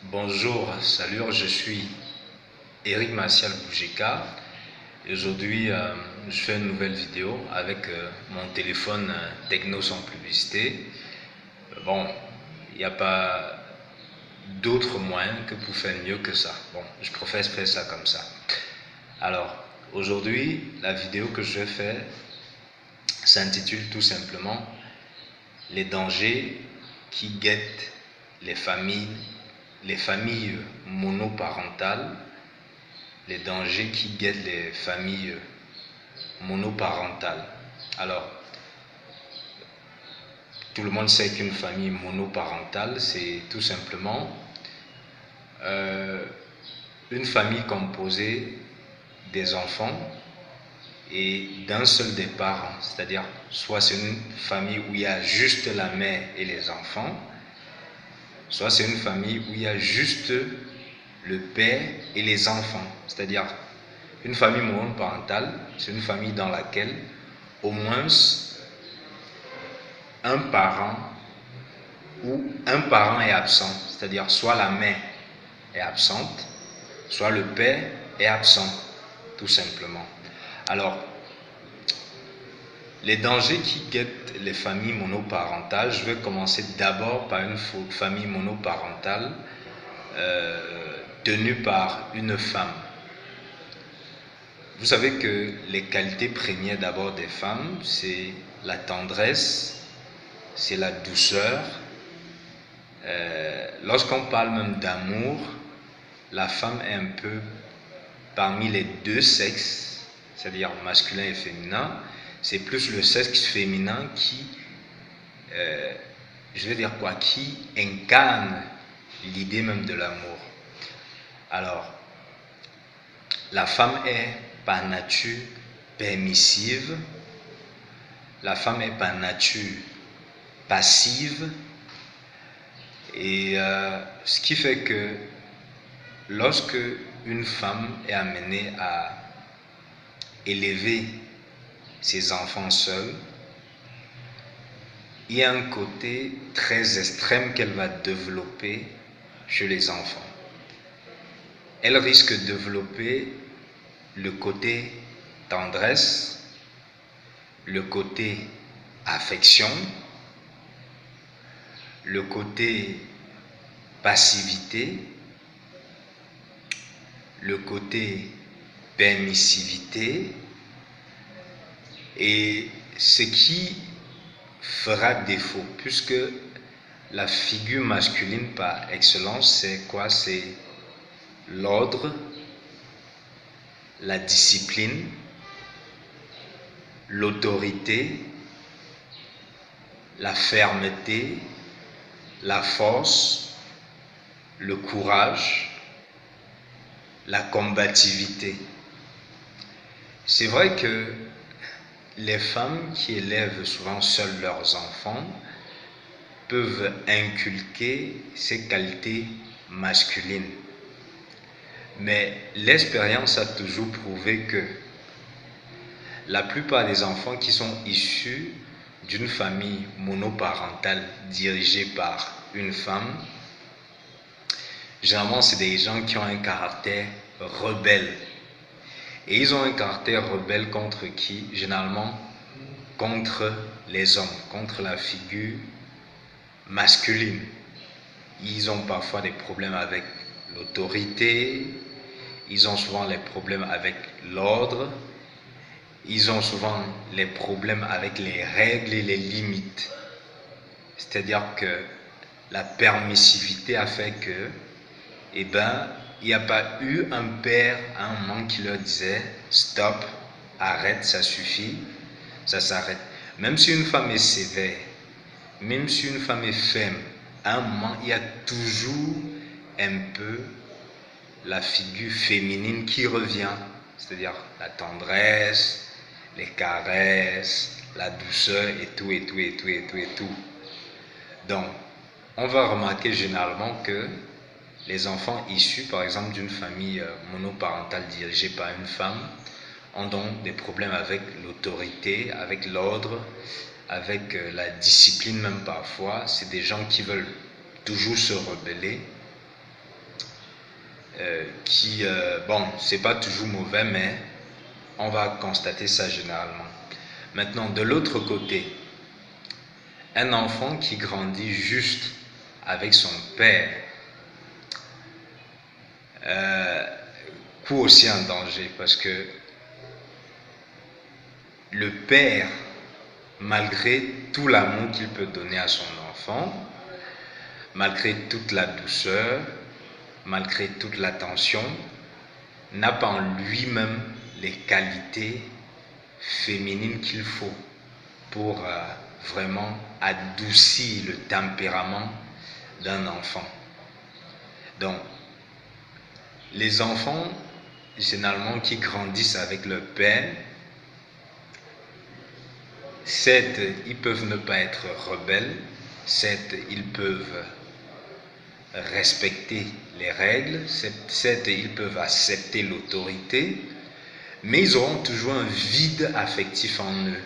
Bonjour, salut, je suis Eric Martial Boujeka et aujourd'hui je fais une nouvelle vidéo avec mon téléphone Techno sans publicité. Bon, il n'y a pas d'autre moyen que pour faire mieux que ça. Bon, je préfère faire ça comme ça. Alors, aujourd'hui, la vidéo que je vais faire s'intitule tout simplement les dangers qui guettent les familles monoparentales, les dangers qui guettent les familles monoparentales. Alors, tout le monde sait qu'une famille monoparentale, c'est tout simplement une famille composée des enfants et d'un seul des parents. C'est-à-dire, soit c'est une famille où il y a juste la mère et les enfants, soit c'est une famille où il y a juste le père et les enfants. C'est-à-dire, une famille monoparentale, c'est une famille dans laquelle au moins un parent est absent. C'est-à-dire, soit la mère est absente, soit le père est absent, tout simplement. Alors, les dangers qui guettent les familles monoparentales, je vais commencer d'abord par une famille monoparentale tenue par une femme. Vous savez que les qualités premières d'abord des femmes, c'est la tendresse, c'est la douceur. Lorsqu'on parle même d'amour, la femme est un peu parmi les deux sexes, c'est-à-dire masculin et féminin. C'est plus le sexe féminin qui, qui incarne l'idée même de l'amour. Alors, la femme est par nature permissive, la femme est par nature passive, et ce qui fait que lorsque une femme est amenée à élever ses enfants seuls, il y a un côté très extrême qu'elle va développer chez les enfants. Elle risque de développer le côté tendresse, le côté affection, le côté passivité, le côté permissivité, et ce qui fera défaut, puisque la figure masculine par excellence, c'est quoi? C'est l'ordre, la discipline, l'autorité, la fermeté, la force, le courage, la combativité. C'est vrai que les femmes qui élèvent souvent seules leurs enfants peuvent inculquer ces qualités masculines. Mais l'expérience a toujours prouvé que la plupart des enfants qui sont issus d'une famille monoparentale dirigée par une femme, généralement c'est des gens qui ont un caractère rebelle. Et ils ont un caractère rebelle contre qui? Généralement contre les hommes, contre la figure masculine. Ils ont parfois des problèmes avec l'autorité, ils ont souvent les problèmes avec l'ordre, ils ont souvent les problèmes avec les règles et les limites. C'est-à-dire que la permissivité a fait que, il n'y a pas eu un père à un moment qui leur disait stop, arrête, ça suffit, ça s'arrête. Même si une femme est sévère, même si une femme est ferme, à un moment, il y a toujours un peu la figure féminine qui revient, c'est-à-dire la tendresse, les caresses, la douceur et tout, et tout, et tout, et tout, et tout. Donc, on va remarquer généralement que les enfants issus, par exemple, d'une famille monoparentale dirigée par une femme, ont donc des problèmes avec l'autorité, avec l'ordre, avec la discipline même parfois. C'est des gens qui veulent toujours se rebeller. bon, c'est pas toujours mauvais, mais on va constater ça généralement. Maintenant, de l'autre côté, un enfant qui grandit juste avec son père court aussi un danger, parce que le père, malgré tout l'amour qu'il peut donner à son enfant, malgré toute la douceur, malgré toute l'attention, n'a pas en lui-même les qualités féminines qu'il faut pour vraiment adoucir le tempérament d'un enfant. Donc, les enfants, généralement, qui grandissent avec leur père, certes, ils peuvent ne pas être rebelles, certes, ils peuvent respecter les règles, certes, ils peuvent accepter l'autorité, mais ils auront toujours un vide affectif en eux.